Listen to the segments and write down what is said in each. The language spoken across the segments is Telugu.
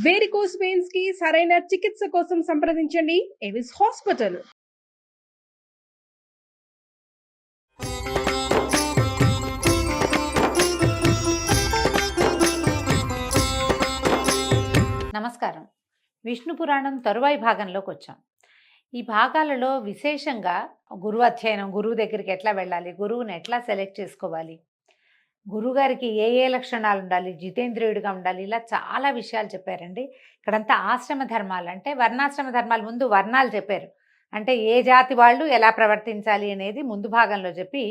వేరికోస్ వెయిన్స్ కి సరైన చికిత్స కోసం సంప్రదించండి ఎవిస్ హాస్పిటల్. నమస్కారం. విష్ణు పురాణం తరువాయి భాగంలోకి వచ్చాం. ఈ భాగాలలో విశేషంగా గురువు అధ్యయనం, గురువు దగ్గరికి ఎట్లా వెళ్ళాలి, గురువుని ఎట్లా సెలెక్ట్ చేసుకోవాలి, గురువుగారికి ఏ ఏ లక్షణాలు ఉండాలి, జితేంద్రియుడిగా ఉండాలి, ఇలా చాలా విషయాలు చెప్పారండి. ఇక్కడంతా ఆశ్రమ ధర్మాలు, అంటే వర్ణాశ్రమ ధర్మాలు ముందు వర్ణాలు చెప్పారు. అంటే ఏ జాతి వాళ్ళు ఎలా ప్రవర్తించాలి అనేది ముందు భాగంలో చెప్పి,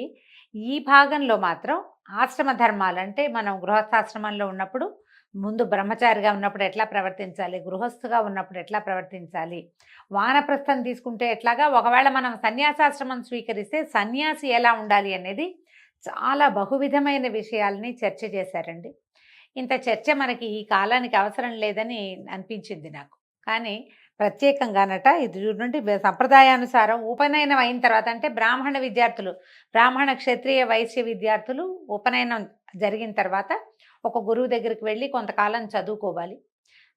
ఈ భాగంలో మాత్రం ఆశ్రమ ధర్మాలు అంటే మనం గృహస్థాశ్రమంలో ఉన్నప్పుడు ముందు బ్రహ్మచారిగా ఉన్నప్పుడు ఎట్లా ప్రవర్తించాలి, గృహస్థుగా ఉన్నప్పుడు ఎట్లా ప్రవర్తించాలి, వానప్రస్థం తీసుకుంటే ఎట్లాగా, ఒకవేళ మనం సన్యాసాశ్రమం స్వీకరిస్తే సన్యాసి ఎలా ఉండాలి అనేది చాలా బహువిధమైన విషయాలని చర్చ చేశారండి. ఇంత చర్చ మనకి ఈ కాలానికి అవసరం లేదని అనిపించింది నాకు. కానీ ప్రత్యేకంగానట ఇది చూడండి, సంప్రదాయానుసారం ఉపనయనం అయిన తర్వాత, అంటే బ్రాహ్మణ విద్యార్థులు, బ్రాహ్మణ క్షత్రియ వైశ్య విద్యార్థులు ఉపనయనం జరిగిన తర్వాత ఒక గురువు దగ్గరికి వెళ్ళి కొంతకాలం చదువుకోవాలి.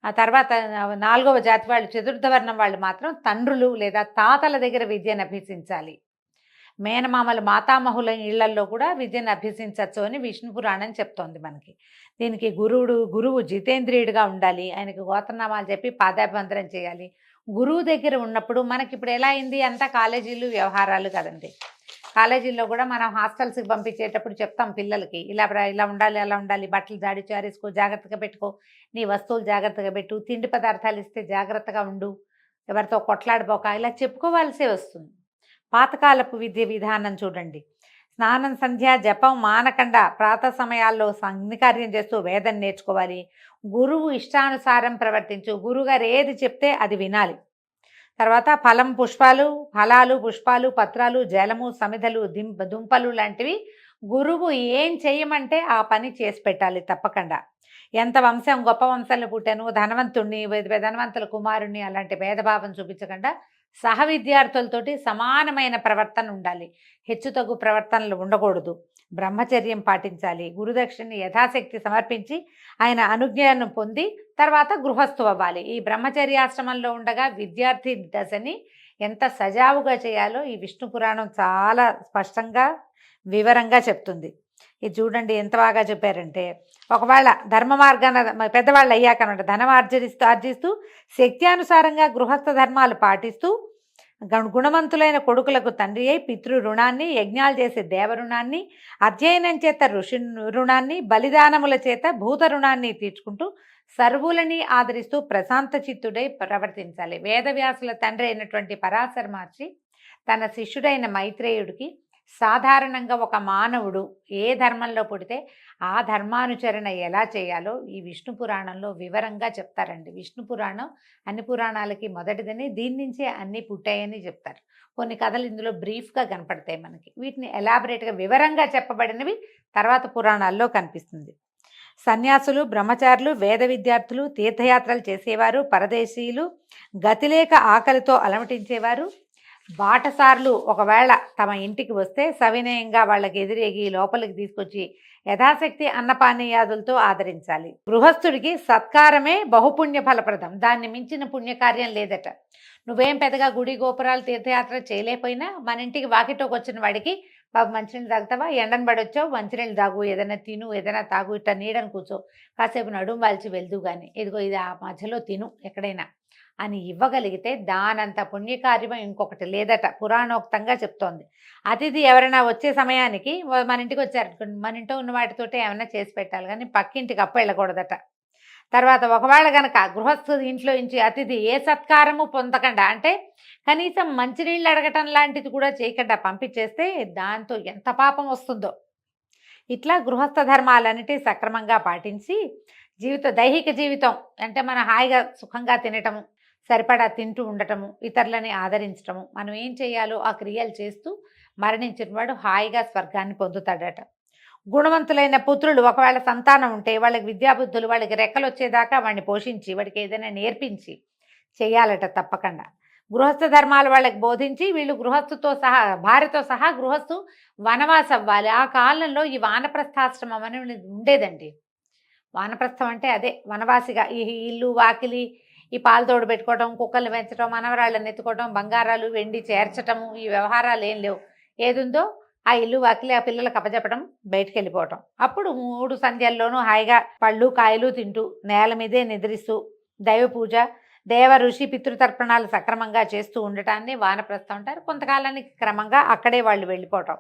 ఆ తర్వాత 4వ జాతి వాళ్ళు, చతుర్థ వర్ణం వాళ్ళు మాత్రం తండ్రులు లేదా తాతల దగ్గర విద్యను అభ్యసించాలి. మేనమామలు మాతామహుల ఇళ్లల్లో కూడా విద్యను అభ్యసించవచ్చు అని విష్ణు పురాణం చెప్తోంది మనకి. దీనికి గురువు జితేంద్రియుడిగా ఉండాలి, ఆయనకు గోత్రనామాలు చెప్పి పాదాభివందనం చేయాలి. గురువు దగ్గర ఉన్నప్పుడు మనకి ఇప్పుడు ఎలా అయింది, అంతా కాలేజీలు వ్యవహారాలు కదండి. కాలేజీల్లో కూడా మనం హాస్టల్స్కి పంపించేటప్పుడు చెప్తాం పిల్లలకి, ఇలా ఉండాలి, అలా ఉండాలి, బట్టలు జాడి చారేసుకో, జాగ్రత్తగా పెట్టుకో, నీ వస్తువులు జాగ్రత్తగా పెట్టు, తిండి పదార్థాలు ఇస్తే జాగ్రత్తగా ఉండు, ఎవరితో కొట్లాడిపోక, ఇలా చెప్పుకోవాల్సే వస్తుంది. పాతకాలపు విద్య విధానం చూడండి. స్నానం, సంధ్య, జపం మానకుండా ప్రాతः సమయాల్లో సంఘకార్యం చేస్తూ వేదం నేర్చుకోవాలి. గురువు ఇష్టానుసారం ప్రవర్తించు, గురువుగారు ఏది చెప్తే అది వినాలి. తర్వాత ఫలాలు, పుష్పాలు, పత్రాలు, జలము, సమిధలు, దుంపలు లాంటివి గురువు ఏం చేయమంటే ఆ పని చేసి పెట్టాలి తప్పకుండా. ఎంత వంశం, గొప్ప వంశంలో పుట్టాను, ధనవంతుణ్ణి, ధనవంతుల కుమారుణ్ణి అలాంటి భేదభావం చూపించకుండా సహ విద్యార్థులతోటి సమానమైన ప్రవర్తన ఉండాలి. హెచ్చుతగ్గు ప్రవర్తనలు ఉండకూడదు. బ్రహ్మచర్యం పాటించాలి. గురుదక్షిణని యథాశక్తి సమర్పించి ఆయన అనుజ్ఞను పొంది తర్వాత గృహస్థు అవ్వాలి. ఈ బ్రహ్మచర్యాశ్రమంలో ఉండగా విద్యార్థి దశని ఎంత సజావుగా చేయాలో ఈ విష్ణు పురాణం చాలా స్పష్టంగా వివరంగా చెప్తుంది. ఇది చూడండి ఎంత బాగా చెప్పారంటే, ఒకవేళ ధర్మ మార్గాన పెద్దవాళ్ళు అయ్యాక అనమాట, ధనం ఆర్జిస్తూ శక్త్యానుసారంగా గృహస్థ ధర్మాలు పాటిస్తూ గుణవంతులైన కొడుకులకు తండ్రి అయి పితృ రుణాన్ని, యజ్ఞాలు చేసే దేవ రుణాన్ని, అధ్యయనం చేత ఋషి రుణాన్ని, బలిదానముల చేత భూత రుణాన్ని తీర్చుకుంటూ సర్వులని ఆదరిస్తూ ప్రశాంత చిత్తుడై ప్రవర్తించాలి. వేదవ్యాసుల తండ్రి అయినటువంటి పరాశర మహర్షి తన శిష్యుడైన మైత్రేయుడికి సాధారణంగా ఒక మానవుడు ఏ ధర్మంలో పుడితే ఆ ధర్మానుచరణ ఎలా చేయాలో ఈ విష్ణు పురాణంలో వివరంగా చెప్తారండి. విష్ణు పురాణం అన్ని పురాణాలకి మొదటిదని, దీని నుంచే అన్నీ పుట్టాయని చెప్తారు. కొన్ని కథలు ఇందులో బ్రీఫ్గా కనపడతాయి మనకి. వీటిని ఎలాబరేట్గా వివరంగా చెప్పబడినవి తర్వాత పురాణాల్లో కనిపిస్తుంది. సన్యాసులు, బ్రహ్మచారులు, వేద విద్యార్థులు, తీర్థయాత్రలు చేసేవారు, పరదేశీయులు, గతిలేక ఆకలితో అలమటించేవారు, బాటసార్లు ఒకవేళ తమ ఇంటికి వస్తే సవినయంగా వాళ్ళకి ఎదురేగి లోపలికి తీసుకొచ్చి యథాశక్తి అన్నపానీయాదులతో ఆదరించాలి. గృహస్థుడికి సత్కారమే బహుపుణ్య ఫలప్రదం, దాన్ని మించిన పుణ్యకార్యం లేదట. నువ్వేం పెద్దగా గుడి గోపురాలు తీర్థయాత్ర చేయలేకపోయినా మన ఇంటికి వాకిటోకి వచ్చిన వాడికి, బాబు మంచినీళ్ళు తాగుతావా, ఎండను పడొచ్చావు, మంచినీళ్ళు తాగు, ఏదైనా తిను, ఏదైనా తాగు, ఇట్లా నీడని కూర్చో, కాసేపు నడుము వాల్చి వెళ్తూ కానీ, ఇదిగో ఇది ఆ మధ్యలో తిను ఎక్కడైనా అని ఇవ్వగలిగితే దానంత పుణ్యకార్యం ఇంకొకటి లేదట, పురాణోక్తంగా చెప్తోంది. అతిథి ఎవరైనా వచ్చే సమయానికి మన ఇంటికి వచ్చారు, మన ఇంట్లో ఉన్న వాటితోటే ఏమైనా చేసి పెట్టాలి, కానీ పక్కింటికి అప్పు వెళ్ళకూడదట. తర్వాత ఒకవేళ కనుక గృహస్థు ఇంట్లో నుంచి అతిథి ఏ సత్కారము పొందకుండా, అంటే కనీసం మంచినీళ్ళు అడగటం లాంటిది కూడా చేయకుండా పంపించేస్తే దాంతో ఎంత పాపం వస్తుందో. ఇట్లా గృహస్థ ధర్మాలన్నిటి సక్రమంగా పాటించి దైహిక జీవితం అంటే మన హాయిగా సుఖంగా తినటము, సరిపడా తింటూ ఉండటము, ఇతరులని ఆదరించటము, మనం ఏం చేయాలో ఆ క్రియలు చేస్తూ మరణించిన వాడు హాయిగా స్వర్గాన్ని పొందుతాడట. గుణవంతులైన పుత్రులు, ఒకవేళ సంతానం ఉంటే వాళ్ళకి విద్యాబుద్ధులు, వాళ్ళకి రెక్కలు వచ్చేదాకా వాడిని పోషించి వాడికి ఏదైనా నేర్పించి చేయాలట తప్పకుండా. గృహస్థ ధర్మాలు వాళ్ళకి బోధించి వీళ్ళు గృహస్థుతో సహా, భార్యతో సహా గృహస్థు వనవాసం అవ్వాలి. ఆ కాలంలో ఈ వానప్రస్థాశ్రమం అని ఉండేదండి. వానప్రస్థం అంటే అదే వనవాసిగా ఈ ఇల్లు వాకిలి ఈ పాలు తోడు పెట్టుకోవటం, కుక్కల్ని పెంచడం, మనవరాళ్ళని ఎత్తుకోవటం, బంగారాలు వెండి చేర్చటము, ఈ వ్యవహారాలు ఏం లేవు. ఏదుందో ఆ ఇల్లు వాకిలి ఆ పిల్లలకు అప్పచెప్పడం, బయటికి వెళ్ళిపోవటం. అప్పుడు 3 సంధ్యల్లోనూ హాయిగా పళ్ళు కాయలు తింటూ నేల మీదే నిద్రిస్తూ దైవ పూజ, దేవ ఋషి పితృతర్పణాలు సక్రమంగా చేస్తూ ఉండటాన్ని వానప్రస్థం అంటారు. కొంతకాలానికి క్రమంగా అక్కడే వాళ్ళు వెళ్ళిపోవటం.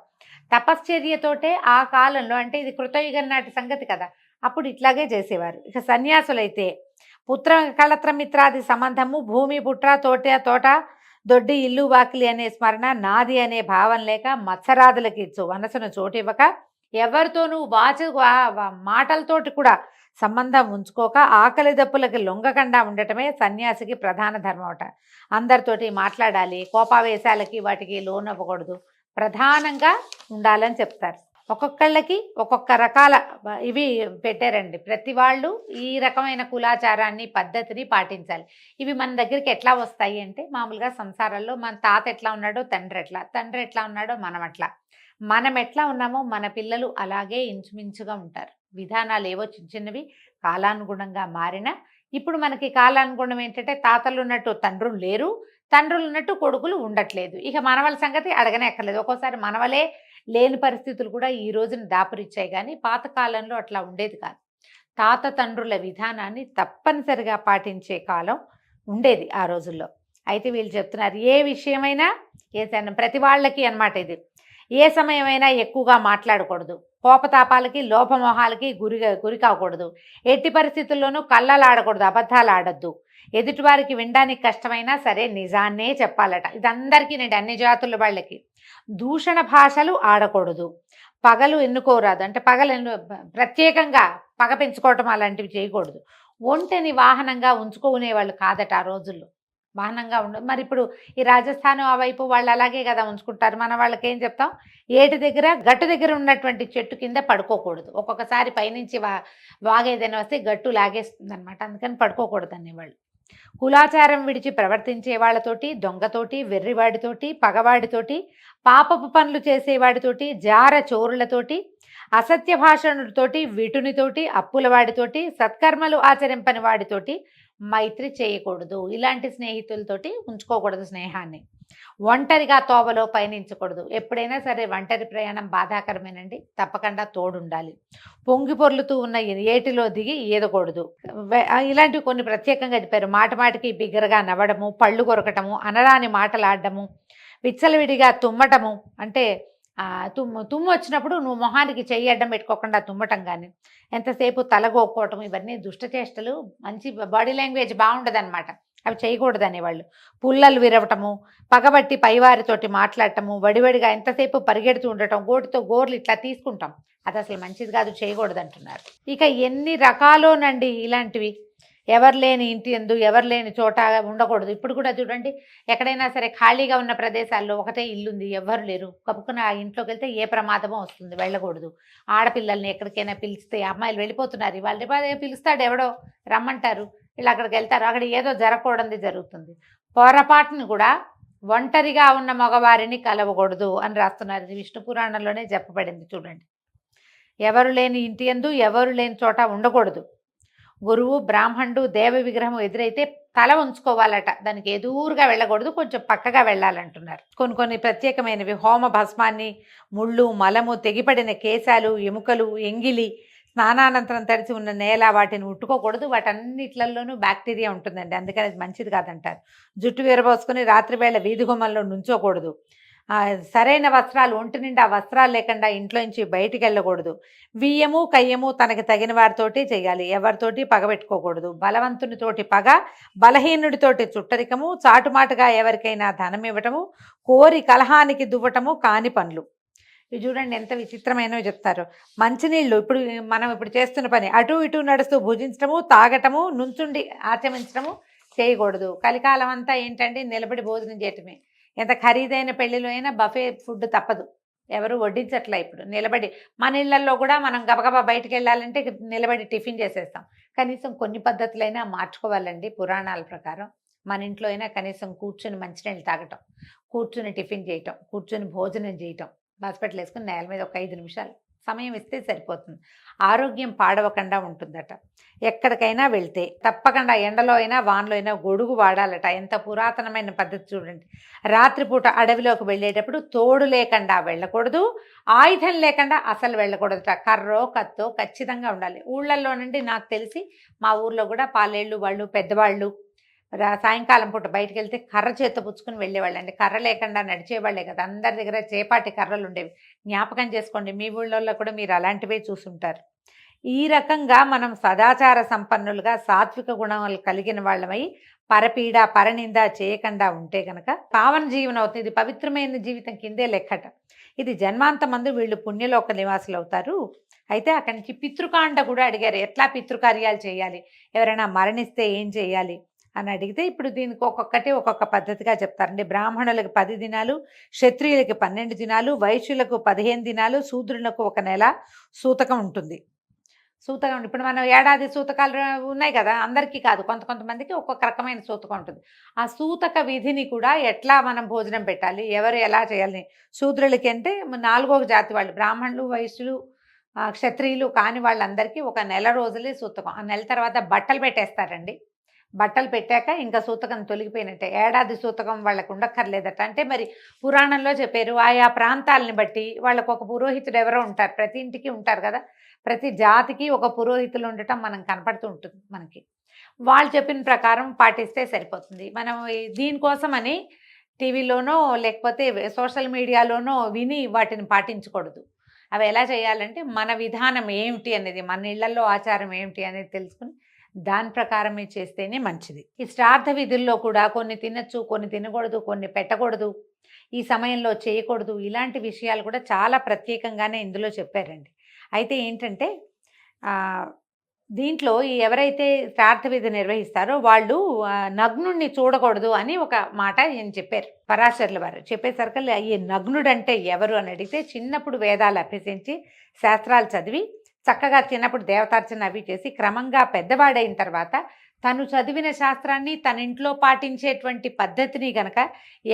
తపశ్చర్యతోటే ఆ కాలంలో, అంటే ఇది కృతయుగం నాటి సంగతి కదా, అప్పుడు ఇట్లాగే చేసేవారు. ఇక సన్యాసులైతే పుత్ర కళత్ర మిత్రాది సంబంధము, భూమి పుట్ర తోట దొడ్డి ఇల్లు వాకిలి అనే స్మరణ, నాది అనే భావం లేక మత్సరాదులకి మనసును చోటివ్వక ఎవరితోనూ మాటలతోటి కూడా సంబంధం ఉంచుకోక ఆకలి దప్పులకి లొంగకుండా ఉండటమే సన్యాసికి ప్రధాన ధర్మం అట. అందరితోటి మాట్లాడాలి, కోపావేశాలకి వాటికి లోనవ్వకూడదు, ప్రధానంగా ఉండాలని చెప్తారు. ఒక్కొక్కళ్ళకి ఒక్కొక్క రకాల ఇవి పెట్టారండి. ప్రతి వాళ్ళు ఈ రకమైన కులాచారాన్ని పద్ధతిని పాటించాలి. ఇవి మన దగ్గరికి ఎట్లా వస్తాయి అంటే, మామూలుగా సంసారాల్లో మన తాత ఎట్లా ఉన్నాడో తండ్రి ఎట్లా ఉన్నాడో మనం ఎట్లా ఉన్నామో మన పిల్లలు అలాగే ఇంచుమించుగా ఉంటారు. విధానాలు ఏవో చిన్న చిన్నవి కాలానుగుణంగా మారినా, ఇప్పుడు మనకి కాలానుగుణం ఏంటంటే తాతలు ఉన్నట్టు తండ్రులు లేరు, తండ్రులు ఉన్నట్టు కొడుకులు ఉండట్లేదు. ఇక మనవల సంగతి అడగనే అక్కర్లేదు. ఒక్కోసారి మనవలే లేని పరిస్థితులు కూడా ఈ రోజున దాపురిచ్చాయి. కానీ పాతకాలంలో అట్లా ఉండేది కాదు. తాత తండ్రుల విధానాన్ని తప్పనిసరిగా పాటించే కాలం ఉండేది ఆ రోజుల్లో. అయితే వీళ్ళు చెప్తున్నారు, ఏ విషయమైనా ప్రతి వాళ్ళకి అన్నమాట ఇది. ఏ సమయమైనా ఎక్కువగా మాట్లాడకూడదు, కోపతాపాలకి లోభమోహాలకి గురి కాకూడదు, ఎట్టి పరిస్థితుల్లోనూ కళ్ళలు ఆడకూడదు, అబద్ధాలు ఆడద్దు, ఎదుటివారికి వినడానికి కష్టమైనా సరే నిజాన్నే చెప్పాలట. ఇది అందరికీ నేను అన్ని జాతుల వాళ్ళకి. దూషణ భాషలు ఆడకూడదు, పగలు ఎన్నుకోరాదు, అంటే ప్రత్యేకంగా పగ పెంచుకోవటం అలాంటివి చేయకూడదు. ఒంటెని వాహనంగా ఉంచుకునేవాళ్ళు కాదట ఆ రోజుల్లో. వాహనంగా ఉండదు. మరి ఇప్పుడు ఈ రాజస్థాన్ ఆ వైపు వాళ్ళు అలాగే కదా ఉంచుకుంటారు. మన వాళ్ళకి ఏం చెప్తాం, ఏటి దగ్గర గట్టు దగ్గర ఉన్నటువంటి చెట్టు కింద పడుకోకూడదు. ఒక్కొక్కసారి పైనుంచి వాగేదైనా వస్తే గట్టు లాగేస్తుంది అనమాట, అందుకని పడుకోకూడదు అనేవాళ్ళు. కులాచారం విడిచి ప్రవర్తించే వాళ్ళతోటి, దొంగతోటి, వెర్రివాడితోటి, పగవాడితోటి, పాపపు పనులు చేసేవాడితోటి, జార చోరులతోటి, అసత్య భాషణుడితోటి, విటునితోటి, అప్పులవాడితోటి, సత్కర్మలు ఆచరింపని వాడితోటి మైత్రి చేయకూడదు. ఇలాంటి స్నేహితులతోటి ఉంచుకోకూడదు స్నేహాన్ని. ఒంటరిగా తోవలో పయనించకూడదు. ఎప్పుడైనా సరే ఒంటరి ప్రయాణం బాధాకరమేనండి, తప్పకుండా తోడుండాలి. పొంగి పొర్లుతూ ఉన్న ఏటిలో దిగి ఈదకూడదు. ఇలాంటివి కొన్ని ప్రత్యేకంగా చెప్పారు. మాటికి బిగ్గరగా నవ్వడము, పళ్ళు కొరకటము, అనరాని మాటలాడడము, విచ్చలవిడిగా తుమ్మటము, అంటే తుమ్ము వచ్చినప్పుడు నువ్వు మొహానికి చెయ్యి అడ్డం పెట్టుకోకుండా తుమ్మటం, కానీ ఎంతసేపు తలగోక్కోవటం, ఇవన్నీ దుష్టచేష్టలు. మంచి బాడీ లాంగ్వేజ్ బాగుండదన్నమాట, అవి చేయకూడదు అనేవాళ్ళు. పుల్లలు విరవటము, పగబట్టి పైవారితోటి మాట్లాడటము, వడివడిగా ఎంతసేపు పరిగెడుతూ ఉండటం, గోటితో గోర్లు ఇట్లా తీసుకుంటాం, అది అసలు మంచిది కాదు, చేయకూడదు అంటున్నారు. ఇక ఎన్ని రకాలోనండి ఇలాంటివి. ఎవరు లేని ఇంటి యందు ఎవరు లేని చోట ఉండకూడదు. ఇప్పుడు కూడా చూడండి, ఎక్కడైనా సరే ఖాళీగా ఉన్న ప్రదేశాల్లో ఒకటే ఇల్లుంది, ఎవ్వరు లేరు, కప్పుకుని ఆ ఇంట్లోకి వెళ్తే ఏ ప్రమాదమో వస్తుంది, వెళ్ళకూడదు. ఆడపిల్లల్ని ఎక్కడికైనా పిలిస్తే, అమ్మాయిలు వెళ్ళిపోతున్నారు, వాళ్ళు పిలుస్తాడు ఎవడో, రమ్మంటారు, వీళ్ళు అక్కడికి వెళ్తారు, అక్కడ ఏదో జరగకూడదు జరుగుతుంది. పొరపాటును కూడా ఒంటరిగా ఉన్న మగవారిని కలవకూడదు అని రాస్తున్నారు. ఇది విష్ణు పురాణంలోనే చెప్పబడింది చూడండి. ఎవరు లేని ఇంటి యందు ఎవరు లేని చోట ఉండకూడదు. గురువు, బ్రాహ్మణుడు, దేవ విగ్రహం ఎదురైతే తల ఉంచుకోవాలట, దానికి ఎదురుగా వెళ్ళకూడదు, కొంచెం పక్కగా వెళ్ళాలంటున్నారు. కొన్ని ప్రత్యేకమైనవి, హోమ భస్మాన్ని, ముళ్ళు, మలము, తెగిపడిన కేశాలు, ఎముకలు, ఎంగిలి, స్నానానంతరం తడిచి ఉన్న నేల, వాటిని ముట్టుకోకూడదు. వాటన్నిట్లలోనూ బ్యాక్టీరియా ఉంటుందండి, అందుకని అది మంచిది కాదంటారు. జుట్టు విరబోసుకొని రాత్రివేళ వీధి గుమ్మంలో నుంచోకూడదు. సరైన వస్త్రాలు, ఒంటి నిండా వస్త్రాలు లేకుండా ఇంట్లోంచి బయటికి వెళ్ళకూడదు. వియ్యము కయ్యము తనకి తగిన వారితోటి చేయాలి, ఎవరితోటి పగబెట్టుకోకూడదు. బలవంతునితోటి పగ, బలహీనుడితోటి చుట్టరికము, చాటుమాటుగా ఎవరికైనా ధనం ఇవ్వటము, కోరి కలహానికి దువ్వటము కాని పనులు. ఇవి చూడండి ఎంత విచిత్రమైనవి చెప్తారు. మంచినీళ్ళు, మనం ఇప్పుడు చేస్తున్న పని, అటు ఇటు నడుస్తూ భుజించడము, తాగటము, నుంచుండి ఆచరించడము చేయకూడదు. కలికాలం అంతా ఏంటంటే నిలబడి భోజనం చేయటమే. ఎంత ఖరీదైన పెళ్లిలో అయినా బఫే ఫుడ్ తప్పదు, ఎవరు వడ్డించట్లే. ఇప్పుడు నిలబడి, మన ఇళ్లలో కూడా మనం గబగబా బయటికి వెళ్ళాలంటే నిలబడి టిఫిన్ చేసేస్తాం. కనీసం కొన్ని పద్ధతులైనా మార్చుకోవాలండి. పురాణాల ప్రకారం మన ఇంట్లో అయినా కనీసం కూర్చుని మంచినీళ్ళు తాగటం, కూర్చుని టిఫిన్ చేయటం, కూర్చుని భోజనం చేయటం, హాస్పిటల్ వేసుకుని నేల మీద ఒక 5 నిమిషాలు సమయం ఇస్తే సరిపోతుంది. ఆరోగ్యం పాడవకుండా ఉంటుందట. ఎక్కడికైనా వెళ్తే తప్పకుండా ఎండలో అయినా వానలో అయినా గొడుగు వాడాలట. ఎంత పురాతనమైన పద్ధతి చూడండి. రాత్రిపూట అడవిలోకి వెళ్ళేటప్పుడు తోడు లేకుండా వెళ్ళకూడదు, ఆయుధం లేకుండా అసలు వెళ్ళకూడదట. కర్రో కత్తో ఖచ్చితంగా ఉండాలి. ఊళ్ళల్లో నుండి నాకు తెలిసి మా ఊర్లో కూడా పాలేళ్ళు వాళ్ళు పెద్దవాళ్ళు సాయంకాలం పూట బయటకు వెళ్తే కర్ర చేత్తో పుచ్చుకుని వెళ్ళేవాళ్ళండి. కర్ర లేకుండా నడిచేవాళ్ళే కదా, అందరి దగ్గర చేపాటి కర్రలు ఉండేవి. జ్ఞాపకం చేసుకోండి, మీ ఊళ్ళల్లో కూడా మీరు అలాంటివే చూసుంటారు. ఈ రకంగా మనం సదాచార సంపన్నులుగా సాత్విక గుణాలు కలిగిన వాళ్ళమై పరపీడ పరనింద చేయకుండా ఉంటే కనుక పావన జీవనం అవుతుంది. ఇది పవిత్రమైన జీవితం కిందే లెక్కట. ఇది జన్మాంతమందు వీళ్ళు పుణ్యలోక నివాసులు అవుతారు. అయితే అక్కడి నుంచి పితృకాండ కూడా అడిగారు, ఎట్లా పితృకార్యాలు చేయాలి, ఎవరైనా మరణిస్తే ఏం చేయాలి అని అడిగితే ఇప్పుడు దీనికి ఒక్కొక్కటి ఒక్కొక్క పద్ధతిగా చెప్తారండి. బ్రాహ్మణులకు 10 దినాలు, క్షత్రియులకి 12 దినాలు, వైశ్యులకు 15 దినాలు, శూద్రులకు 1 నెల సూతకం ఉంటుంది. సూతకం ఇప్పుడు మనం ఏడాది సూతకాలు ఉన్నాయి కదా, అందరికీ కాదు, కొంతమందికి ఒక్కొక్క రకమైన సూతకం ఉంటుంది. ఆ సూతక విధిని కూడా ఎట్లా మనం భోజనం పెట్టాలి, ఎవరు ఎలా చేయాలి. శూద్రులకి అంటే 4వ జాతి వాళ్ళు, బ్రాహ్మణులు, వైశ్యులు, క్షత్రియులు కాని వాళ్ళందరికీ 1 నెల రోజులే సూతకం. ఆ నెల తర్వాత బట్టలు పెట్టేస్తారండి. బట్టలు పెట్టాక ఇంకా సూతకం తొలగిపోయినట్టే. ఏడాది సూతకం వాళ్ళకు ఉండక్కర్లేదట. అంటే మరి పురాణంలో చెప్పారు, ఆయా ప్రాంతాలని బట్టి వాళ్ళకు ఒక పురోహితుడు ఎవరో ఉంటారు, ప్రతి ఇంటికి ఉంటారు కదా, ప్రతి జాతికి ఒక పురోహితులు ఉండటం మనం కనపడుతూ ఉంటుంది మనకి. వాళ్ళు చెప్పిన ప్రకారం పాటిస్తే సరిపోతుంది. మనం దీనికోసమని టీవీలోనో లేకపోతే సోషల్ మీడియాలోనో విని వాటిని పాటించకూడదు. అవి ఎలా చేయాలంటే మన విధానం ఏమిటి అనేది, మన ఇళ్లలో ఆచారం ఏమిటి అనేది తెలుసుకుని దాని ప్రకారమే చేస్తేనే మంచిది. ఈ శ్రాద్ధ విధుల్లో కూడా కొన్ని తినచ్చు, కొన్ని తినకూడదు, కొన్ని పెట్టకూడదు, ఈ సమయంలో చేయకూడదు, ఇలాంటి విషయాలు కూడా చాలా ప్రత్యేకంగానే ఇందులో చెప్పారండి. అయితే ఏంటంటే దీంట్లో ఎవరైతే శ్రాద్ధ విధి నిర్వహిస్తారో వాళ్ళు నగ్నుడిని చూడకూడదు అని ఒక మాట ఈయన చెప్పారు, పరాశరుల వారు. చెప్పేసరికి ఈ నగ్నుడంటే ఎవరు అని అడిగితే, చిన్నప్పుడు వేదాలు అభ్యసించి శాస్త్రాలు చదివి చక్కగా చిన్నప్పుడు దేవతార్చన అవి చేసి క్రమంగా పెద్దవాడైన తర్వాత తను చదివిన శాస్త్రాన్ని తన ఇంట్లో పాటించేటువంటి పద్ధతిని గనక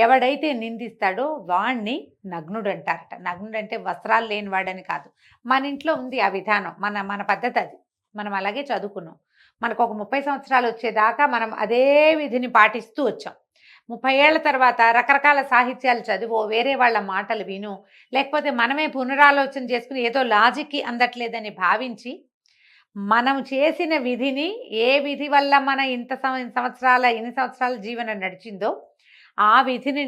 ఎవడైతే నిందిస్తాడో వాణ్ణి నగ్నుడు అంటారట. నగ్నుడు అంటే వస్త్రాలు లేనివాడని కాదు, మన ఇంట్లో ఉంది ఆ విధానం, మన పద్ధతి అది, మనం అలాగే చదువుకున్నాం. మనకు ఒక 30 సంవత్సరాలు వచ్చేదాకా మనం అదే విధిని పాటిస్తూ వచ్చాం. 30 ఏళ్ల తర్వాత రకరకాల సాహిత్యాలు చదివో, వేరే వాళ్ళ మాటలు విను, లేకపోతే మనమే పునరాలోచన చేసుకుని ఏదో లాజిక్కి అందట్లేదని భావించి మనం చేసిన విధిని, ఏ విధి వల్ల మన ఇన్ని సంవత్సరాల జీవనం నడిచిందో ఆ విధిని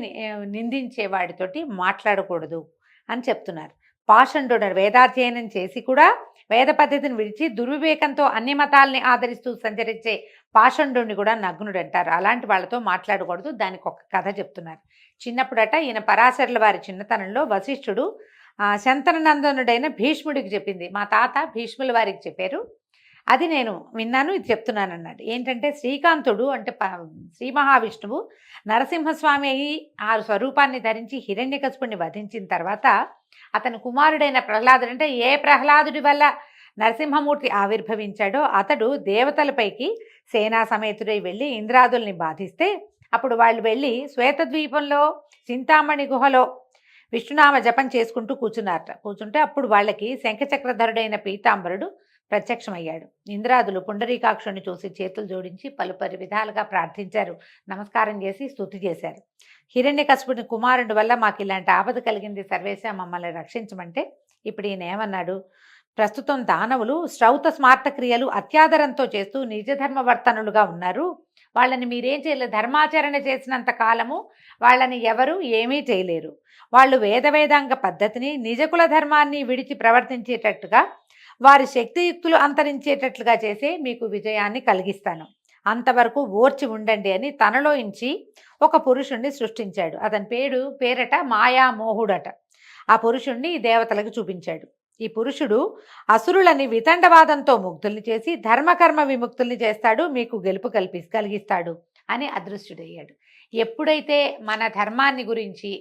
నిందించే వాడితోటి మాట్లాడకూడదు అని చెప్తున్నారు. పాషండు వేదాధ్యయనం చేసి కూడా వేద పద్ధతిని విడిచి దుర్వివేకంతో అన్ని మతాల్ని ఆదరిస్తూ సంచరించే పాషండుని కూడా నగ్నుడు అంటారు. అలాంటి వాళ్ళతో మాట్లాడకూడదు. దానికి ఒక కథ చెప్తున్నారు. చిన్నప్పుడట ఈయన పరాశరుల వారి చిన్నతనంలో వశిష్ఠుడు శంతననందనుడైన భీష్ముడికి చెప్పింది, మా తాత భీష్ముల వారికి చెప్పారు, అది నేను విన్నాను, ఇది చెప్తున్నాను అన్నాడు. ఏంటంటే శ్రీకాంతుడు అంటే శ్రీ మహావిష్ణువు నరసింహస్వామి అయి ఆ స్వరూపాన్ని ధరించి హిరణ్యకశిపుణ్ణి వధించిన తర్వాత అతని కుమారుడైన ప్రహ్లాదుడు, అంటే ఏ ప్రహ్లాదుడి వల్ల నరసింహమూర్తి ఆవిర్భవించాడో అతడు దేవతలపైకి సేనా సమేతుడై వెళ్ళి ఇంద్రాదుల్ని బాధిస్తే అప్పుడు వాళ్ళు వెళ్ళి శ్వేతద్వీపంలో చింతామణి గుహలో విష్ణునామ జపం చేసుకుంటూ కూర్చుంటే అప్పుడు వాళ్ళకి శంఖచక్రధరుడైన పీతాంబరుడు ప్రత్యక్షమయ్యాడు. ఇంద్రాదులు పుండరీకాక్షుని చూసి చేతులు జోడించి పలుపరి విధాలుగా ప్రార్థించారు, నమస్కారం చేసి స్తుతి చేశారు. హిరణ్యకశిపుని కుమారుడి వల్ల మాకు ఇలాంటి ఆపద కలిగింది, సర్వేశ మమ్మల్ని రక్షించమంటే ఇప్పుడు ఈయన ఏమన్నాడు, ప్రస్తుతం దానవులు శ్రౌత స్మార్త క్రియలు అత్యాదరంతో చేస్తూ నిజధర్మవర్తనులుగా ఉన్నారు, వాళ్ళని మీరేం చేయలేరు, ధర్మాచరణ చేసినంత కాలము వాళ్ళని ఎవరు ఏమీ చేయలేరు, వాళ్ళు వేదాంగ పద్ధతిని నిజకుల ధర్మాన్ని విడిచి ప్రవర్తించేటట్టుగా వారి శక్తియుక్తులు అంతరించేటట్లుగా చేసే మీకు విజయాన్ని కలిగిస్తాను, అంతవరకు ఓర్చి ఉండండి అని తనలో ఇంచి ఒక పురుషుణ్ణి సృష్టించాడు. అతని పేరట మాయామోహుడట. ఆ పురుషుణ్ణి దేవతలకు చూపించాడు. ఈ పురుషుడు అసురులని వితండవాదంతో ముగ్ధుల్ని చేసి ధర్మకర్మ విముక్తుల్ని చేస్తాడు, మీకు గెలుపు కలిగిస్తాడు అని అదృశ్యుడయ్యాడు. ఎప్పుడైతే మన ధర్మాన్ని గురించి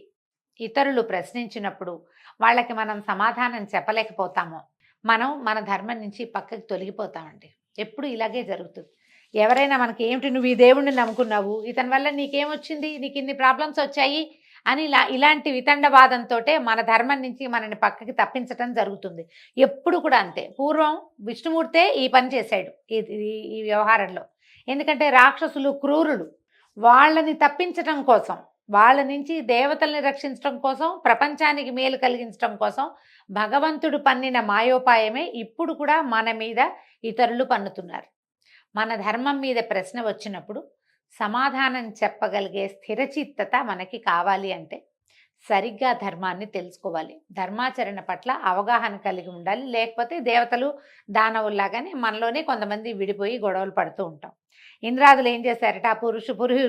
ఇతరులు ప్రశ్నించినప్పుడు వాళ్ళకి మనం సమాధానం చెప్పలేకపోతామో మనం మన ధర్మం నుంచి పక్కకి తొలగిపోతామండి. ఎప్పుడు ఇలాగే జరుగుతుంది. ఎవరైనా మనకి ఏమిటి, నువ్వు ఈ దేవుణ్ణి నమ్ముకున్నావు, ఇతని వల్ల నీకేమొచ్చింది, నీకు ఇన్ని ప్రాబ్లమ్స్ వచ్చాయి అని ఇలాంటి వితండవాదంతోటే మన ధర్మం నుంచి మనని పక్కకి తప్పించటం జరుగుతుంది. ఎప్పుడు కూడా అంతే. పూర్వం విష్ణుమూర్తే ఈ పని చేశాడు ఈ వ్యవహారంలో. ఎందుకంటే రాక్షసులు క్రూరులు. వాళ్ళని తప్పించటం కోసం, వాళ్ళ నుంచి దేవతల్ని రక్షించడం కోసం, ప్రపంచానికి మేలు కలిగించడం కోసం భగవంతుడు పన్నిన మాయోపాయమే ఇప్పుడు కూడా మన మీద ఇతరులు పన్నుతున్నారు. మన ధర్మం మీద ప్రశ్న వచ్చినప్పుడు సమాధానం చెప్పగలిగే స్థిరచిత్తత మనకి కావాలి అంటే సరిగ్గా ధర్మాన్ని తెలుసుకోవాలి. ధర్మాచరణ పట్ల అవగాహన కలిగి ఉండాలి. లేకపోతే దేవతలు దానవుల్లాగానే మనలోనే కొంతమంది విడిపోయి గొడవలు పడుతూ ఉంటాం. ఇంద్రాదులు ఏం చేశారట, ఆ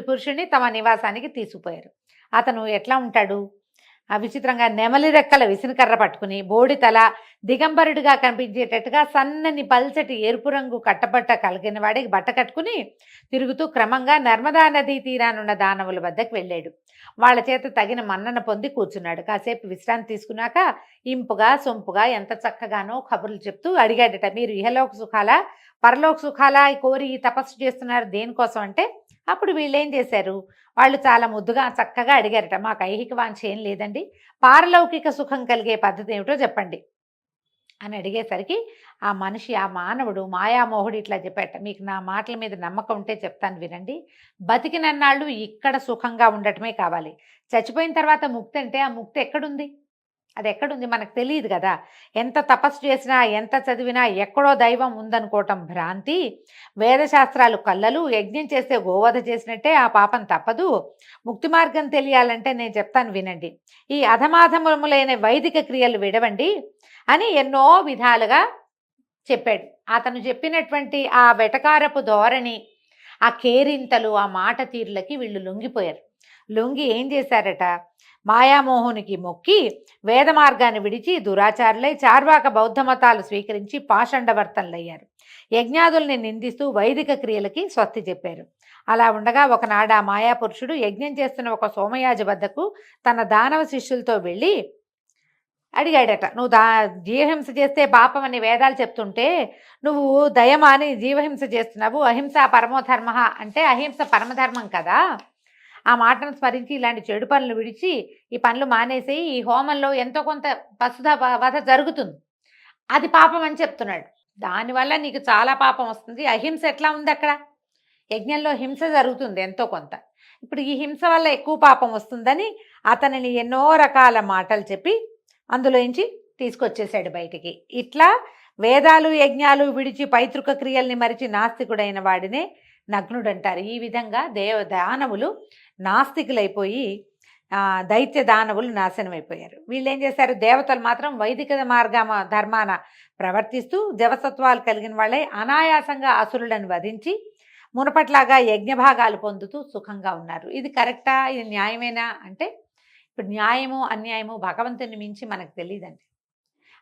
పురుషుడిని తమ నివాసానికి తీసుకుపోయారు. అతను ఎట్లా ఉంటాడు, ఆ విచిత్రంగా నెమలి రెక్కల విసినకర్ర పట్టుకుని, బోడి తల, దిగంబరుడిగా కనిపించేటట్టుగా సన్నని పల్చటి ఎరుపు రంగు కట్టబట్ట కలిగిన వాడికి బట్ట కట్టుకుని తిరుగుతూ క్రమంగా నర్మదా నదీ తీరానున్న దానవుల వద్దకు వెళ్ళాడు. వాళ్ళ చేత తగిన మన్నన పొంది కూర్చున్నాడు. కాసేపు విశ్రాంతి తీసుకున్నాక ఇంపుగా సొంపుగా ఎంత చక్కగానో కబుర్లు చెప్తూ అడిగాడట, మీరు ఇహలోక సుఖాలా పరలోక సుఖాలా కోరి ఈ తపస్సు చేస్తున్నారు దేనికోసం అంటే, అప్పుడు వీళ్ళు ఏం చేశారు, వాళ్ళు చాలా ముద్దుగా చక్కగా అడిగారట, మాకు ఐహిక వాంఛ ఏం లేదండి, పారలౌకిక సుఖం కలిగే పద్ధతి ఏమిటో చెప్పండి అని అడిగేసరికి ఆ మనిషి, ఆ మానవుడు మాయామోహుడు ఇట్లా చెప్పాట, మీకు నా మాటల మీద నమ్మకం ఉంటే చెప్తాను వినండి, బతికినన్నాళ్ళు ఇక్కడ సుఖంగా ఉండటమే కావాలి, చచ్చిపోయిన తర్వాత ముక్తి అంటే ఆ ముక్తి ఎక్కడుంది, అది ఎక్కడుంది మనకు తెలియదు కదా. ఎంత తపస్సు చేసినా ఎంత చదివినా ఎక్కడో దైవం ఉందనుకోవటం భ్రాంతి. వేదశాస్త్రాలు కళ్ళలు, యజ్ఞం చేస్తే గోవధ చేసినట్టే ఆ పాపం తప్పదు. ముక్తి మార్గం తెలియాలంటే నేను చెప్తాను వినండి, ఈ అధమాధములైన వైదిక క్రియలు విడవండి అని ఎన్నో విధాలుగా చెప్పాడు. అతను చెప్పినటువంటి ఆ వెటకారపు ధోరణి, ఆ కేరింతలు, ఆ మాట తీరులకి వీళ్ళు లొంగిపోయారు. లొంగి ఏం చేశారట, మాయామోహునికి మొక్కి వేద మార్గాన్ని విడిచి దురాచారులై చార్వాక బౌద్ధ మతాలు స్వీకరించి పాషండవర్తనలయ్యారు. యజ్ఞాదుల్ని నిందిస్తూ వైదిక క్రియలకి స్వస్తి చెప్పారు. అలా ఉండగా ఒకనాడు ఆ మాయాపురుషుడు యజ్ఞం చేస్తున్న ఒక సోమయాజి వద్దకు తన దానవ శిష్యులతో వెళ్ళి అడిగాడట, నువ్వు జీవహింస చేస్తే పాపం అని వేదాలు చెప్తుంటే నువ్వు దయమాని జీవహింస చేస్తున్నావు, అహింస పరమోధర్మ అంటే అహింస పరమధర్మం కదా, ఆ మాటను స్మరించి ఇలాంటి చెడు పనులు విడిచి ఈ పనులు మానేసి ఈ హోమంలో ఎంతో కొంత పశుధ వధ జరుగుతుంది, అది పాపం అని చెప్తున్నాడు, దానివల్ల నీకు చాలా పాపం వస్తుంది. అహింస ఎట్లా ఉంది, అక్కడ యజ్ఞంలో హింస జరుగుతుంది ఎంతో కొంత, ఇప్పుడు ఈ హింస వల్ల ఎక్కువ పాపం వస్తుందని అతనిని ఎన్నో రకాల మాటలు చెప్పి అందులోంచి తీసుకొచ్చేసాడు బయటికి. ఇట్లా వేదాలు యజ్ఞాలు విడిచి పైతృక క్రియల్ని మరిచి నాస్తికుడైన వాడినే నగ్నుడు అంటారు. ఈ విధంగా దానవులు నాస్తికులైపోయి దైత్య దానవులు నాశనం అయిపోయారు. వీళ్ళు ఏం చేశారు, దేవతలు మాత్రం వైదిక ధర్మాన ప్రవర్తిస్తూ జవసత్వాలు కలిగిన వాళ్ళే అనాయాసంగా అసురులను వధించి మునపట్లాగా యజ్ఞభాగాలు పొందుతూ సుఖంగా ఉన్నారు. ఇది కరెక్టా, ఇది న్యాయమేనా అంటే, ఇప్పుడు న్యాయము అన్యాయము భగవంతుని మించి మనకు తెలియదండి.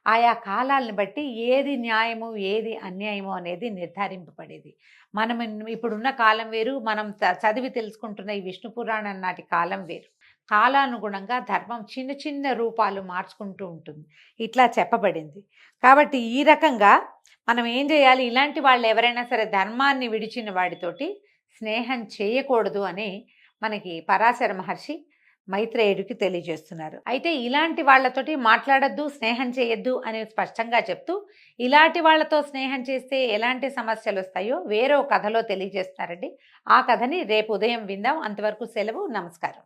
ఆయా కాలాలను బట్టి ఏది న్యాయము ఏది అన్యాయము అనేది నిర్ధారింపబడేది. మనం ఇప్పుడున్న కాలం వేరు, మనం చదివి తెలుసుకుంటున్న ఈ విష్ణు పురాణం నాటి కాలం వేరు. కాలానుగుణంగా ధర్మం చిన్న చిన్న రూపాలు మార్చుకుంటూ ఉంటుంది, ఇట్లా చెప్పబడింది. కాబట్టి ఈ రకంగా మనం ఏం చేయాలి, ఇలాంటి వాళ్ళు ఎవరైనా సరే ధర్మాన్ని విడిచిన వాడితోటి స్నేహం చేయకూడదు అని మనకి పరాశర మహర్షి మైత్రేయుడికి తెలియజేస్తున్నారు. అయితే ఇలాంటి వాళ్ళతోటి మాట్లాడద్దు, స్నేహం చేయొద్దు అని స్పష్టంగా చెప్తూ, ఇలాంటి వాళ్ళతో స్నేహం చేస్తే ఎలాంటి సమస్యలు వస్తాయో వేరే కథలో తెలియజేస్తారండి. ఆ కథని రేపు ఉదయం విందాం. అంతవరకు సెలవు, నమస్కారం.